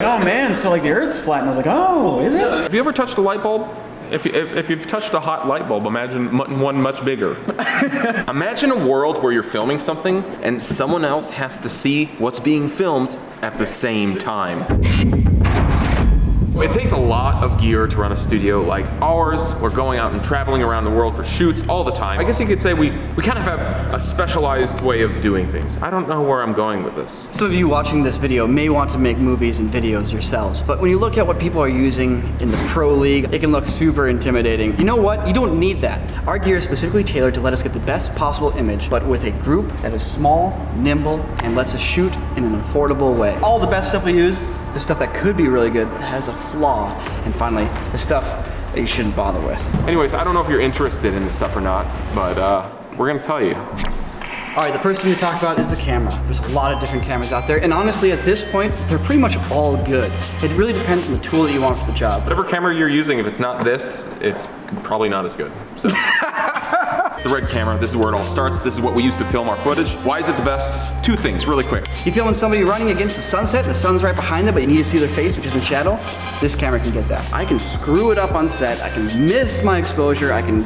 Oh man, so like the Earth's flat, and I was like, oh, is it? Have you ever touched a light bulb? If you've touched a hot light bulb, imagine one much bigger. Imagine a world where you're filming something and someone else has to see what's being filmed at the same time. It takes a lot of gear to run a studio like ours. We're going out and traveling around the world for shoots all the time. I guess you could say we kind of have a specialized way of doing things. I don't know where I'm going with this. Some of you watching this video may want to make movies and videos yourselves, but when you look at what people are using in the pro league, it can look super intimidating. You know what? You don't need that. Our gear is specifically tailored to let us get the best possible image, but with a group that is small, nimble, and lets us shoot in an affordable way. All the best stuff we use, the stuff that could be really good but has a flaw, and finally, the stuff that you shouldn't bother with. Anyways, I don't know if you're interested in this stuff or not, but we're gonna tell you. All right, the first thing to talk about is the camera. There's a lot of different cameras out there, and honestly, at this point, they're pretty much all good. It really depends on the tool that you want for the job. Whatever camera you're using, if it's not this, it's probably not as good. So. The Red camera, this is where it all starts. This is what we use to film our footage. Why is it the best? Two things, really quick. You filming somebody running against the sunset, the sun's right behind them, but you need to see their face, which is in shadow? This camera can get that. I can screw it up on set, I can miss my exposure, I can,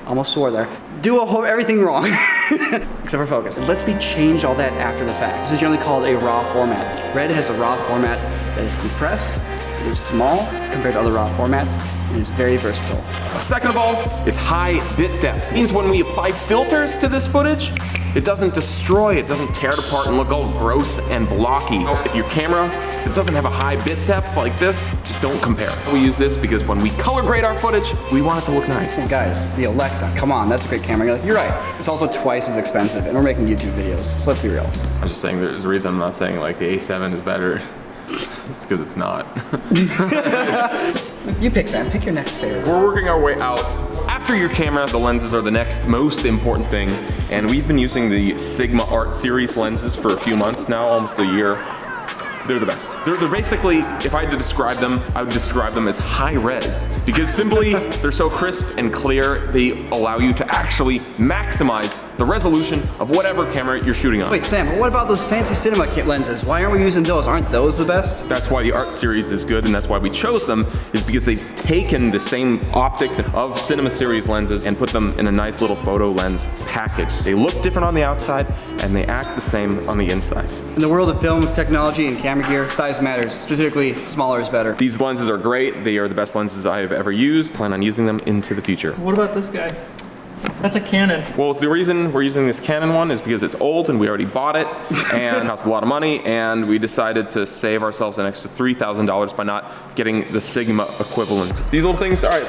almost swore there, do everything wrong, except for focus. And let's change all that after the fact. This is generally called a RAW format. Red has a RAW format that is compressed, it is small compared to other RAW formats, and it is very versatile. Second of all, it's high bit depth. It means when we apply filters to this footage, it doesn't destroy, it doesn't tear it apart and look all gross and blocky. If your camera, it doesn't have a high bit depth like this, just don't compare. We use this because when we color grade our footage, we want it to look nice. Hey guys, the Alexa, come on, that's a great camera. You're like, you're right. It's also twice as expensive, and we're making YouTube videos, so let's be real. I'm just saying there's a reason I'm not saying like the A7 is better. It's because it's not. You pick, Sam. Pick your next favorite. We're working our way out. After your camera, the lenses are the next most important thing, and we've been using the Sigma Art Series lenses for a few months now, almost a year. They're the best. They're basically, if I had to describe them, I would describe them as high res. Because simply, they're so crisp and clear, they allow you to actually maximize the resolution of whatever camera you're shooting on. Wait, Sam, but what about those fancy cinema kit lenses? Why aren't we using those? Aren't those the best? That's why the Art Series is good, and that's why we chose them, is because they've taken the same optics of Cinema Series lenses and put them in a nice little photo lens package. They look different on the outside, and they act the same on the inside. In the world of film technology and camera gear, size matters. Specifically, smaller is better. These lenses are great. They are the best lenses I have ever used. Plan on using them into the future. What about this guy? That's a Canon. Well, the reason we're using this Canon one is because it's old and we already bought it and it costs a lot of money, and we decided to save ourselves an extra $3,000 by not getting the Sigma equivalent. These little things, all right,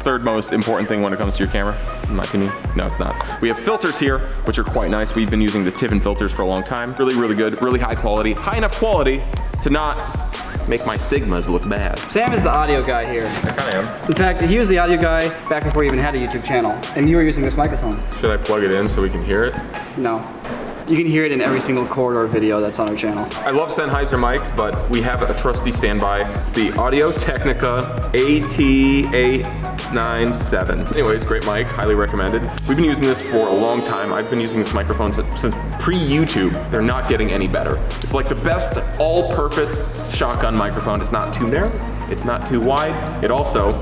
third most important thing when it comes to your camera, in my opinion. No, it's not. We have filters here, which are quite nice. We've been using the Tiffin filters for a long time. Really, really good, really high quality. High enough quality to not make my Sigmas look bad. Sam is the audio guy here. I kind of am. In fact, he was the audio guy back before he even had a YouTube channel, and you were using this microphone. Should I plug it in so we can hear it? No. You can hear it in every single corridor video that's on our channel. I love Sennheiser mics, but we have a trusty standby. It's the Audio Technica AT897. Anyways, great mic, highly recommended. We've been using this for a long time. I've been using this microphone since pre-YouTube. They're not getting any better. It's like the best all-purpose shotgun microphone. It's not too narrow, it's not too wide. It also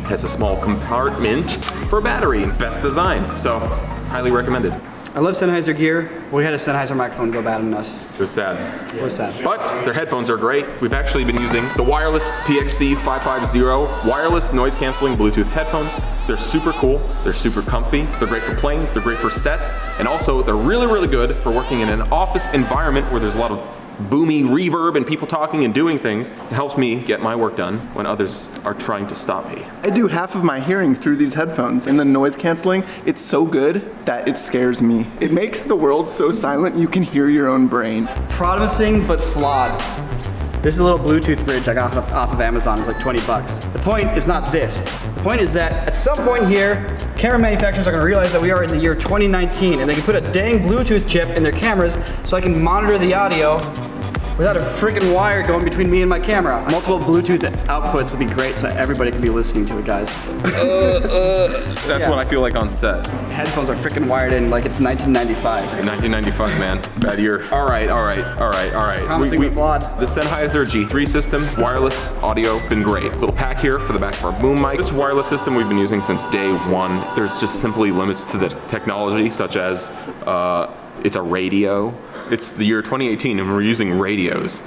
has a small compartment for a battery. Best design, so highly recommended. I love Sennheiser gear. We had a Sennheiser microphone go bad on us. It was sad. It was sad. But their headphones are great. We've actually been using the wireless PXC 550 wireless noise canceling Bluetooth headphones. They're super cool. They're super comfy. They're great for planes. They're great for sets. And also, they're really, really good for working in an office environment where there's a lot of boomy reverb and people talking and doing things. It helps me get my work done when others are trying to stop me. I do half of my hearing through these headphones, and the noise canceling, it's so good that it scares me. It makes the world so silent you can hear your own brain. Promising but flawed. This is a little Bluetooth bridge I got off of Amazon. It was like 20 bucks. The point is not this. The point is that at some point here, camera manufacturers are gonna realize that we are in the year 2019 and they can put a dang Bluetooth chip in their cameras so I can monitor the audio without a freaking wire going between me and my camera. Multiple Bluetooth outputs would be great so everybody can be listening to it, guys. That's what I feel like on set. Headphones are freaking wired in like it's 1995. 1995, man. Bad year. All right. Promising but flawed. The Sennheiser G3 system, wireless audio, been great. Little pack here for the back of our boom mic. This wireless system we've been using since day one. There's just simply limits to the technology, such as it's a radio. It's the year 2018 and we're using radios.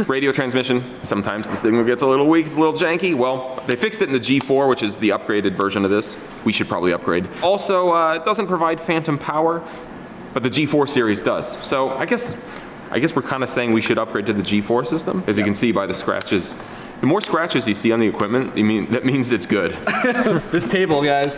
Radio transmission, sometimes the signal gets a little weak, it's a little janky. Well, they fixed it in the G4, which is the upgraded version of this. We should probably upgrade. Also, it doesn't provide phantom power, but the G4 series does. So I guess we're kind of saying we should upgrade to the G4 system. As you can see by the scratches. The more scratches you see on the equipment, that means it's good. This table, guys.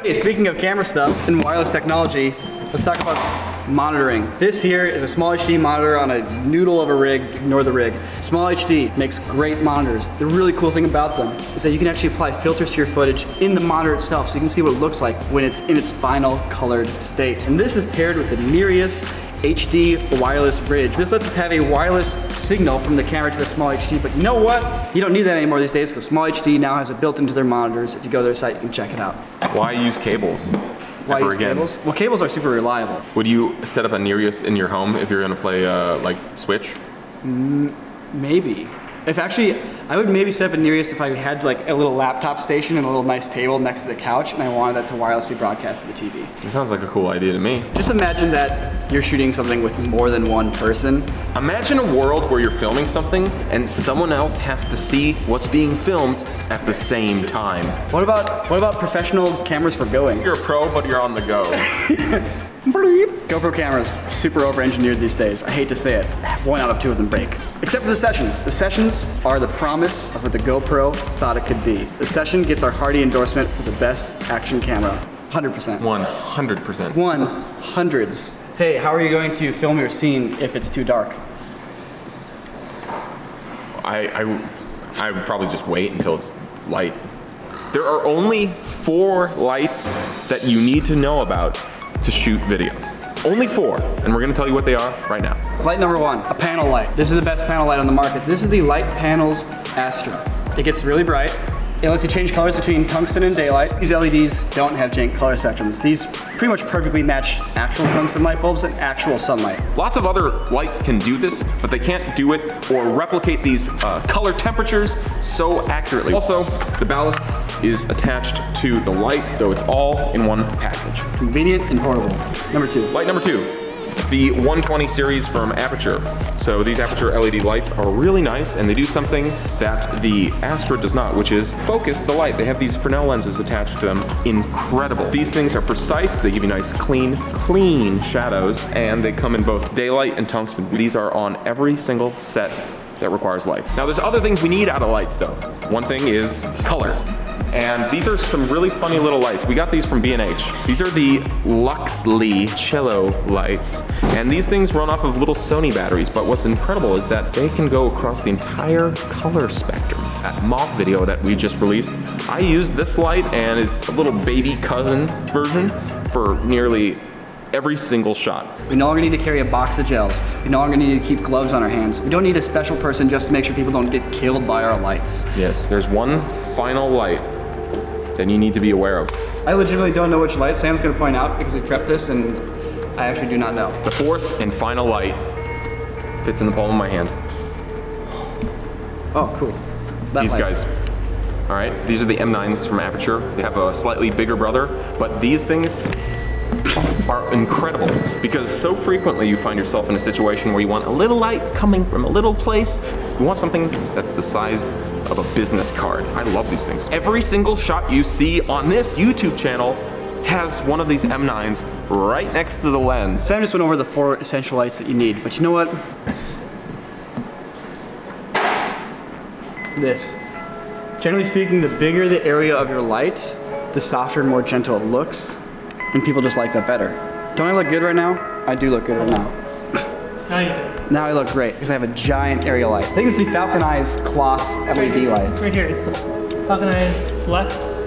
Hey, speaking of camera stuff and wireless technology, let's talk about monitoring. This here is a small HD monitor on a noodle of a rig. Ignore the rig. Small HD makes great monitors. The really cool thing about them is that you can actually apply filters to your footage in the monitor itself, so you can see what it looks like when it's in its final colored state. And this is paired with the Nereus HD wireless bridge. This lets us have a wireless signal from the camera to the small HD, but you know what? You don't need that anymore these days because small HD now has it built into their monitors. If you go to their site, you can check it out. Why use cables? Why use cables? Well, cables are super reliable. Would you set up a Nereus in your home if you're gonna play like Switch? Maybe. I would maybe set up a Nereus if I had like a little laptop station and a little nice table next to the couch and I wanted that to wirelessly broadcast to the TV. It sounds like a cool idea to me. Just imagine that you're shooting something with more than one person. Imagine a world where you're filming something and someone else has to see what's being filmed at the same time. What about professional cameras for going? You're a pro, but you're on the go. GoPro cameras, super over-engineered these days. I hate to say it. 1 out of 2 of them break. Except for the Sessions. The Sessions are the promise of what the GoPro thought it could be. The Session gets our hearty endorsement for the best action camera. 100%. 100%. 100s. Hey, how are you going to film your scene if it's too dark? I would probably just wait until it's light. There are only 4 lights that you need to know about to shoot videos. Only 4, and we're gonna tell you what they are right now. Light number 1, a panel light. This is the best panel light on the market. This is the Light Panels Astra. It gets really bright. It lets you change colors between tungsten and daylight. These LEDs don't have color spectrums. These pretty much perfectly match actual tungsten light bulbs and actual sunlight. Lots of other lights can do this, but they can't do it or replicate these color temperatures so accurately. Also, the ballast is attached to the light, so it's all in one package. Convenient and portable. Number 2. Light number 2, the 120 series from Aperture. So these Aperture LED lights are really nice, and they do something that the Astra does not, which is focus the light. They have these Fresnel lenses attached to them. Incredible. These things are precise. They give you nice, clean shadows, and they come in both daylight and tungsten. These are on every single set that requires lights. Now, there's other things we need out of lights, though. One thing is color. And these are some really funny little lights. We got these from B&H. These are the Luxley Cello lights. And these things run off of little Sony batteries, but what's incredible is that they can go across the entire color spectrum. That mock video that we just released, I used this light and it's a little baby cousin version for nearly every single shot. We no longer need to carry a box of gels. We no longer need to keep gloves on our hands. We don't need a special person just to make sure people don't get killed by our lights. Yes, there's one final light that you need to be aware of. I legitimately don't know which light Sam's gonna point out because we prepped this and I actually do not know. The 4th and final light fits in the palm of my hand. Oh, cool. That These light. guys. All right, these are the M9s from Aperture. They have a slightly bigger brother, but these things are incredible because so frequently you find yourself in a situation where you want a little light coming from a little place. You want something that's the size of a business card. I love these things. Every single shot you see on this YouTube channel has one of these M9s right next to the lens. Sam just went over the 4 essential lights that you need, but you know what? This. Generally speaking, the bigger the area of your light, the softer and more gentle it looks, and people just like that better. Don't I look good right now? I do look good right now. Now you do. Now I look great because I have a giant area light. I think it's the Falcon Eyes cloth LED light. It's right here. It's the Falcon Eyes Flex.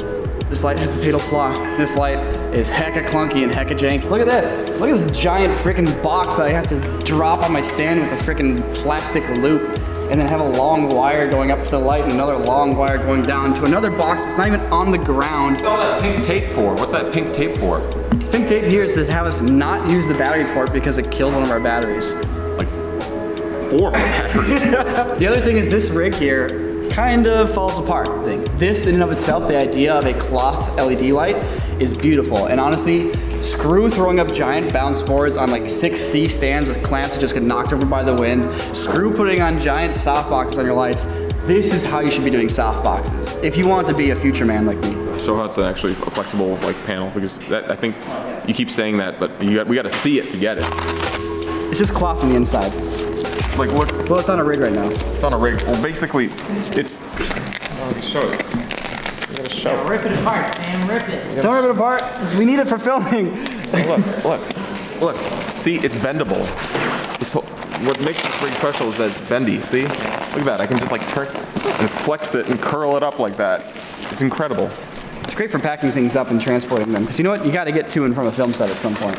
This light has a fatal flaw. This light is hecka clunky and hecka janky. Look at this. Look at this giant freaking box that I have to drop on my stand with a freaking plastic loop, and then have a long wire going up to the light and another long wire going down to another box that's not even on the ground. What's all that pink tape for? What's that pink tape for? This pink tape here is to have us not use the battery port because it killed one of our batteries. Like 4 batteries. The other thing is this rig here kind of falls apart. This in and of itself, the idea of a cloth LED light is beautiful. And honestly, screw throwing up giant bounce boards on like 6C stands with clamps that just get knocked over by the wind. Screw putting on giant soft boxes on your lights. This is how you should be doing soft boxes if you want to be a future man like me. So how it's actually a flexible like panel, because that, I think you keep saying that, but we got to see it to get it. It's just cloth on the inside. Like look. Well, it's on a rig right now. It's on a rig. Well, basically, it's. I'll show it. You gotta show it. Rip it apart, Sam. Rip it. Don't rip it apart. We need it for filming. Look. See, it's bendable. What makes this rig special is that it's bendy. See? Look at that. I can just like turn and flex it and curl it up like that. It's incredible. It's great for packing things up and transporting them. Because you know what? You got to get to and from a film set at some point.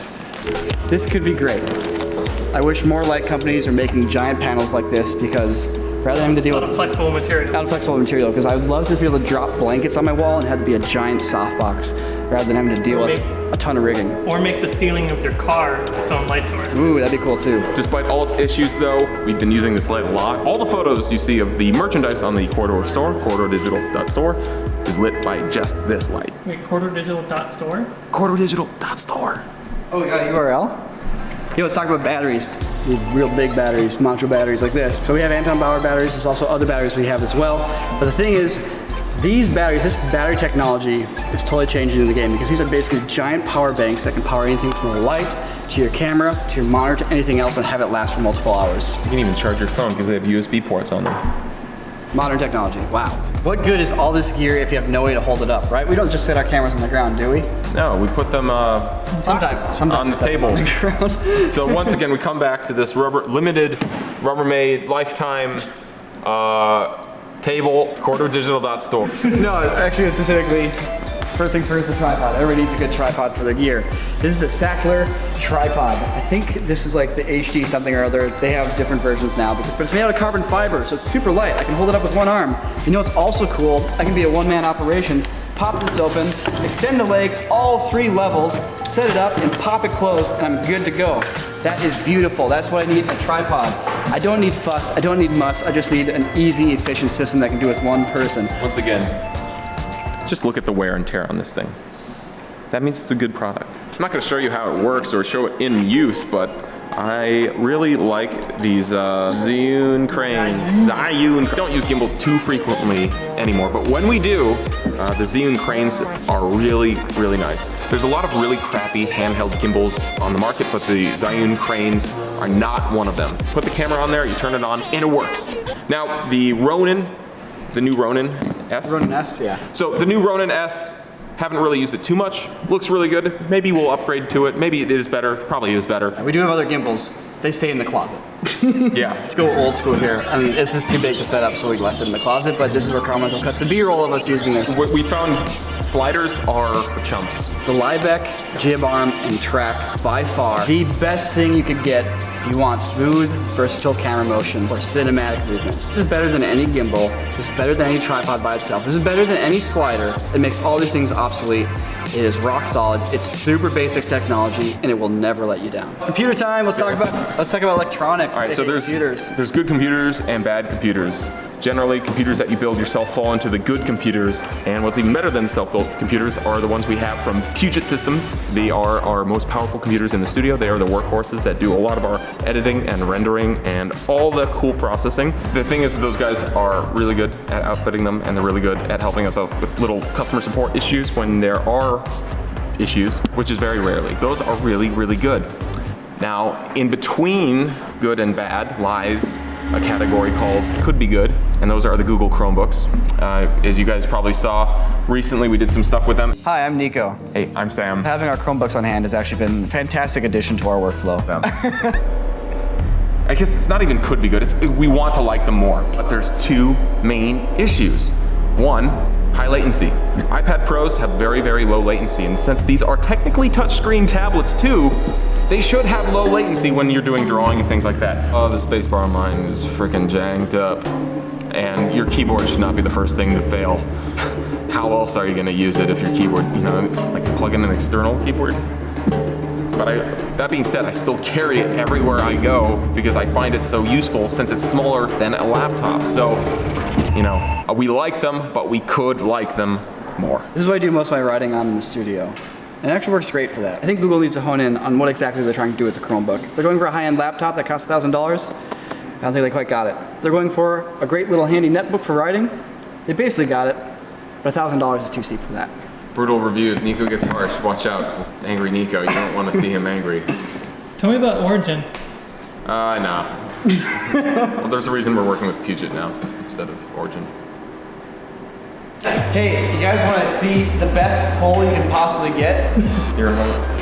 This could be great. I wish more light companies are making giant panels like this, because rather than having to deal Out of flexible material. out of flexible material, because I would love to be able to drop blankets on my wall and have to be a giant softbox rather than having to deal with a ton of rigging. Or make the ceiling of your car its own light source. Ooh, that'd be cool too. Despite all its issues though, we've been using this light a lot. All the photos you see of the merchandise on the Corridor store, corridordigital.store, is lit by just this light. Wait, quarterdigital.store? Corridordigital.store. Oh, we got a URL? Yo, let's talk about batteries. We have real big batteries, macho batteries like this. So we have Anton Bauer batteries. There's also other batteries we have as well. But the thing is, these batteries, this battery technology is totally changing the game, because these are basically giant power banks that can power anything from a light to your camera to your monitor to anything else and have it last for multiple hours. You can even charge your phone because they have USB ports on them. Modern technology, wow. What good is all this gear if you have no way to hold it up, right? We don't just set our cameras on the ground, do we? No, we put them Sometimes on the table. On the ground. So once again, we come back to this limited, Rubbermaid, lifetime table, corridordigital.store. No, actually specifically, first things first, the tripod. Everybody needs a good tripod for their gear. This is a Sackler tripod. I think this is like the HD something or other. They have different versions now, but it's made out of carbon fiber, so it's super light. I can hold it up with one arm. You know what's also cool? I can be a one-man operation. Pop this open, extend the leg all 3 levels, set it up, and pop it closed, and I'm good to go. That is beautiful. That's what I need in a tripod. I don't need fuss, I don't need muss, I just need an easy, efficient system that I can do with one person. Once again, just look at the wear and tear on this thing. That means it's a good product. I'm not going to show you how it works or show it in use, but I really like these Zhiyun cranes. Don't use gimbals too frequently anymore, but when we do, the Zhiyun cranes are really, really nice. There's a lot of really crappy handheld gimbals on the market, but the Zhiyun cranes are not one of them. Put the camera on there, you turn it on, and it works. Now, the Ronin, the new Ronin S. Ronin S, yeah. So the new Ronin S, haven't really used it too much. Looks really good. Maybe we'll upgrade to it. Maybe it is better. Probably is better. We do have other gimbals. They stay in the closet. Yeah. Let's go old school here. I mean, this is too big to set up, so we left it in the closet, but this is where Carmichael cuts the B-roll of us using this. What we found, sliders are for chumps. The Liebeck jib arm and track, by far, the best thing you could get if you want smooth, versatile camera motion or cinematic movements. This is better than any gimbal. This is better than any tripod by itself. This is better than any slider. It makes all these things obsolete. It is rock solid. It's super basic technology, and it will never let you down. It's computer time. Let's talk about electronics. All right, so there's good computers and bad computers. Generally, computers that you build yourself fall into the good computers, and what's even better than self-built computers are the ones we have from Puget Systems. They are our most powerful computers in the studio. They are the workhorses that do a lot of our editing and rendering and all the cool processing. The thing is, those guys are really good at outfitting them, and they're really good at helping us out with little customer support issues when there are issues, which is very rarely. Those are really, really good. Now, in between good and bad lies a category called could be good, and those are the Google Chromebooks. As you guys probably saw, recently we did some stuff with them. Hi, I'm Nico. Hey, I'm Sam. Having our Chromebooks on hand has actually been a fantastic addition to our workflow. I guess it's not even could be good, it's we want to like them more. But there's 2 main issues. One, high latency. iPad Pros have very, very low latency, and since these are technically touchscreen tablets too, they should have low latency when you're doing drawing and things like that. Oh, the spacebar on mine is freaking janked up. And your keyboard should not be the first thing to fail. How else are you gonna use it if your keyboard, you know, like plug in an external keyboard? But that being said, I still carry it everywhere I go because I find it so useful since it's smaller than a laptop. So, you know, we like them, but we could like them more. This is what I do most of my writing on in the studio. And it actually works great for that. I think Google needs to hone in on what exactly they're trying to do with the Chromebook. If they're going for a high-end laptop that costs $1,000, I don't think they quite got it. They're going for a great little handy netbook for writing. They basically got it, but $1,000 is too steep for that. Brutal reviews. Nico gets harsh. Watch out, angry Nico. You don't want to see him angry. Tell me about Origin. Nah. Well, there's a reason we're working with Puget now instead of Origin. Hey, if you guys want to see the best pole you can possibly get, Here,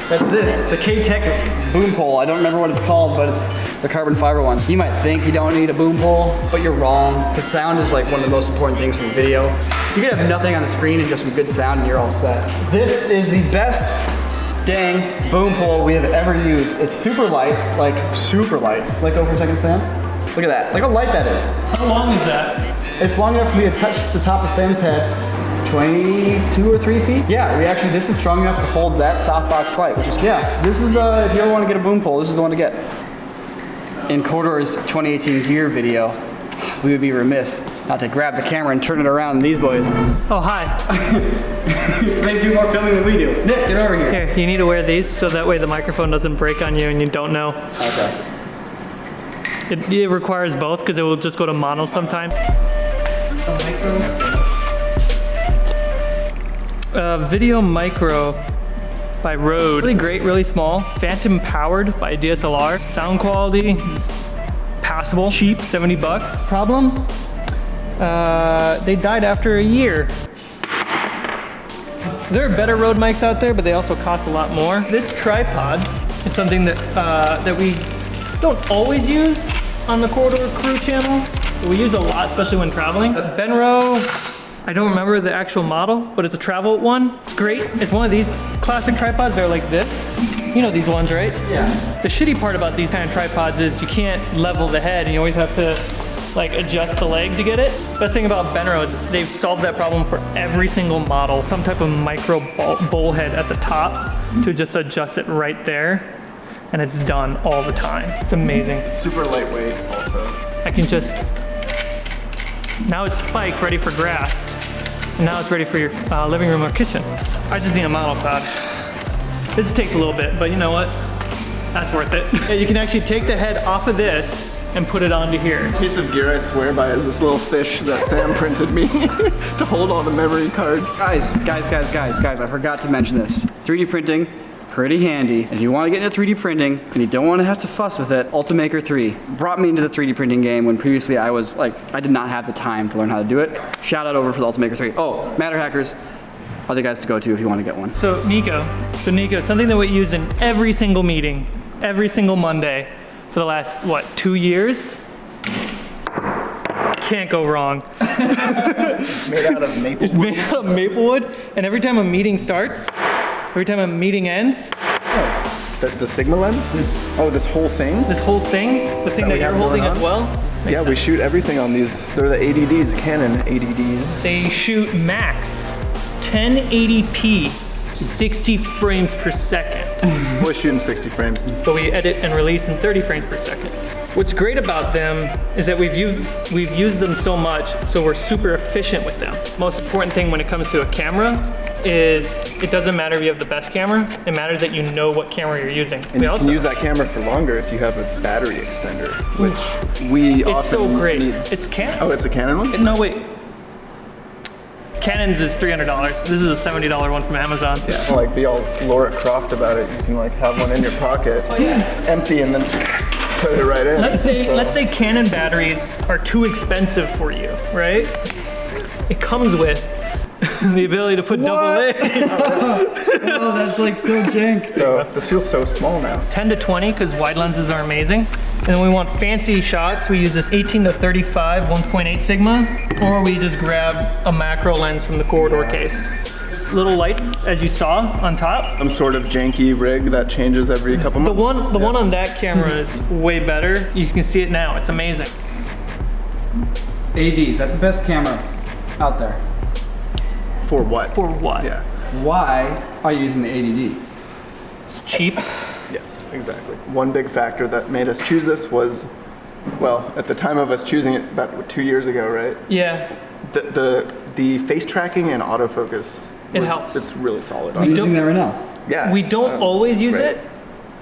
that's this, the K-Tech boom pole. I don't remember what it's called, but it's the carbon fiber one. You might think you don't need a boom pole, but you're wrong. Because sound is like one of the most important things from video. You can have nothing on the screen and just some good sound and you're all set. This is the best dang boom pole we have ever used. It's super light, like super light. Let go for a second, Sam. Look at that, look how light that is. How long is that? It's long enough for me to touch the top of Sam's head. 22 or 3 feet? Yeah, this is strong enough to hold that softbox light, which is, yeah, this is, if you ever want to get a boom pole, this is the one to get. In Cordor's 2018 gear video, we would be remiss not to grab the camera and turn it around these boys. Oh, hi. So they do more filming than we do. Nick, get over here. Here, you need to wear these so that way the microphone doesn't break on you and you don't know. Okay. It requires both because it will just go to mono sometime. Video Micro by Rode. Really great, really small. Phantom powered by DSLR. Sound quality is passable. Cheap, 70 bucks. Problem? They died after a year. There are better Rode mics out there, but they also cost a lot more. This tripod is something that that we don't always use on the Corridor Crew channel. We use a lot, especially when traveling. Benro, I don't remember the actual model, but it's a travel one. It's great. It's one of these classic tripods. They're like this. You know these ones, right? Yeah. The shitty part about these kind of tripods is you can't level the head and you always have to like adjust the leg to get it. Best thing about Benro is they've solved that problem for every single model. Some type of micro bowl head at the top to just adjust it right there. And it's done all the time. It's amazing. It's super lightweight also. I can just, now it's spiked, ready for grass. And now it's ready for your living room or kitchen. I just need a model pad. This takes a little bit, but you know what? That's worth it. Yeah, you can actually take the head off of this and put it onto here. A piece of gear I swear by is this little fish that Sam printed me to hold all the memory cards. Guys, I forgot to mention this. 3D printing, pretty handy. If you want to get into 3D printing and you don't want to have to fuss with it, Ultimaker 3 brought me into the 3D printing game when previously I was like, I did not have the time to learn how to do it. Shout out over for the Ultimaker 3. Oh, Matter Hackers, other guys to go to if you want to get one. So Nico, something that we use in every single meeting, every single Monday for the last, what, 2 years? Can't go wrong. Made out of maple It's made out of maple wood, and every time a meeting starts, every time a meeting ends, The Sigma lens? This whole thing? this whole thing, the thing that we you're have holding going as on? well, Yeah, we shoot everything on these. They're the ADDs, Canon ADDs. they shoot max 1080p, 60 frames per second. We're shooting 60 frames. But we edit and release in 30 frames per second. What's great about them is that we've used them so much, so we're super efficient with them. Most important thing when it comes to a camera is it doesn't matter if you have the best camera, it matters that you know what camera you're using. And you can use that camera for longer if you have a battery extender, which we often It's so great. need. It's Canon. Oh, it's a Canon one? No, wait. Canon's is $300. This is a $70 one from Amazon. Yeah. Like be all Laura Croft about it. You can like have one in your pocket, empty, and then put it right in. Let's say Canon batteries are too expensive for you, right? It comes with the ability to put double A. Oh, that's like so jank. So this feels so small now. 10 to 20 because wide lenses are amazing. And then we want fancy shots, we use this 18 to 35 1.8 Sigma, or we just grab a macro lens from the corridor case. Little lights, as you saw on top. Some sort of janky rig that changes every couple months. The one on that camera is way better. You can see it now, it's amazing. AD, is that the best camera out there? For what? For what? Yeah. Why are you using the ADD? It's cheap. Yes, exactly. One big factor that made us choose this was, well, at the time of us choosing it about 2 years ago, right? Yeah. The face tracking and autofocus. It helps. It's really solid. I'm using that right now. Yeah. We don't always use great. it,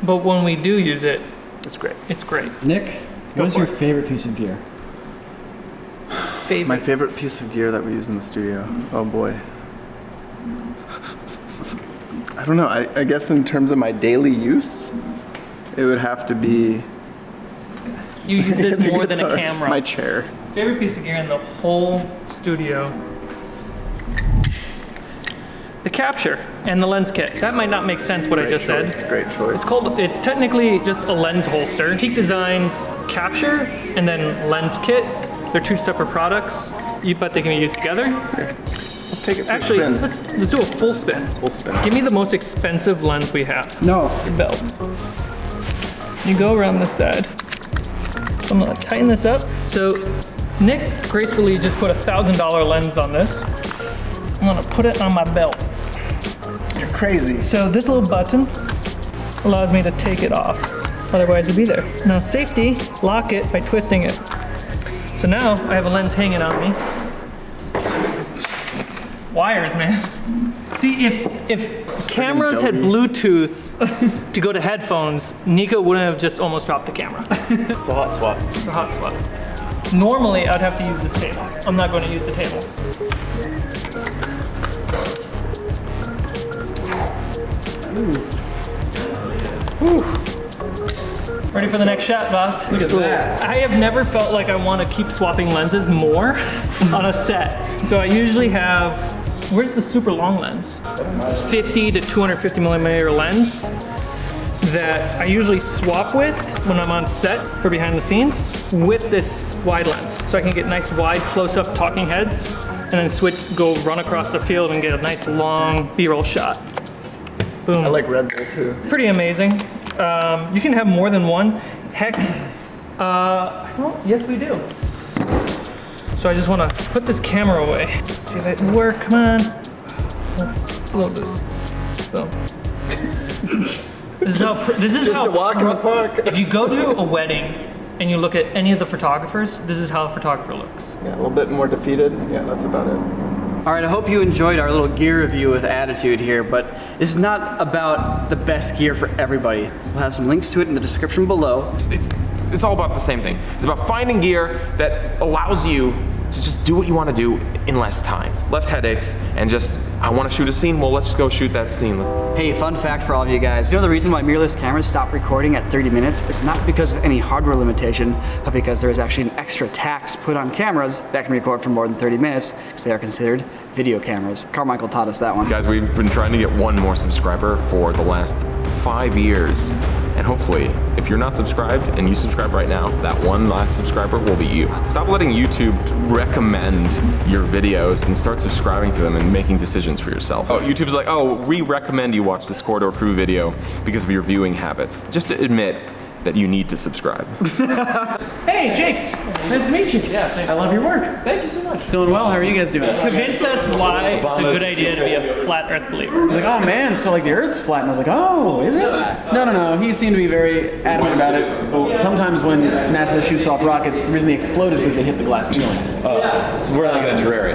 but when we do use it, It's great. it's great. Nick, what is for your it. favorite piece of gear? My favorite piece of gear that we use in the studio. Oh boy. I don't know. I guess in terms of my daily use, it would have to be You use this the more than a guitar. camera. My chair. Favorite piece of gear in the whole studio. The capture and the lens kit. That might not make sense what I just said. Great choice. It's technically just a lens holster. Peak Design's capture and then lens kit. They're two separate products, but they can be used together. Let's take it for Actually, a spin. let's do a full spin. Full spin. Give me the most expensive lens we have. No. Your belt. You go around this side. I'm gonna tighten this up. So Nick gracefully just put $1,000 lens on this. I'm gonna put it on my belt. You're crazy. So this little button allows me to take it off. Otherwise it'd be there. Now safety, lock it by twisting it. So now I have a lens hanging on me. Wires, man. See, if cameras had Bluetooth to go to headphones, Nico wouldn't have just almost dropped the camera. It's a hot swap. It's a hot swap. Normally, I'd have to use this table. I'm not going to use the table. Ooh. Ready for the next shot, boss? Look at that. I have never felt like I want to keep swapping lenses more on a set. So I usually have, where's the super long lens? 50 to 250 millimeter lens that I usually swap with when I'm on set for behind the scenes with this wide lens. So I can get nice wide close-up talking heads and then go run across the field and get a nice long B-roll shot. Boom. I like Red Bull too. Pretty amazing. You can have more than one. Heck, yes we do. So I just want to put this camera away. See if that can work, come on. A little bit. Boom. This is Just how a walk in the park. if you go to a wedding and you look at any of the photographers, this is how a photographer looks. Yeah, a little bit more defeated. Yeah, that's about it. All right, I hope you enjoyed our little gear review with attitude here, but this is not about the best gear for everybody. We'll have some links to it in the description below. It's all about the same thing. It's about finding gear that allows you to just do what you want to do in less time, less headaches, and just, I want to shoot a scene, well, let's go shoot that scene. Hey, fun fact for all of you guys. You know the reason why mirrorless cameras stop recording at 30 minutes is not because of any hardware limitation, but because there is actually an extra tax put on cameras that can record for more than 30 minutes because they are considered video cameras. Carmichael taught us that one. Guys, we've been trying to get one more subscriber for the last 5 years. And hopefully, if you're not subscribed and you subscribe right now, that one last subscriber will be you. Stop letting YouTube recommend your videos and start subscribing to them and making decisions for yourself. Oh, YouTube's like, oh, we recommend you watch this Corridor Crew video because of your viewing habits. Just admit that you need to subscribe. Hey, Jake. Nice to meet you. Yes, I love your work. Thank you so much. Doing well. How are you guys doing? Convince us why it's a good idea to be a flat Earth believer. He's like, oh man, so like the Earth's flat, and I was like, oh, is it? No. He seemed to be very adamant about it. But sometimes when NASA shoots off rockets, the reason they explode is because they hit the glass ceiling. So we're like in a terrarium.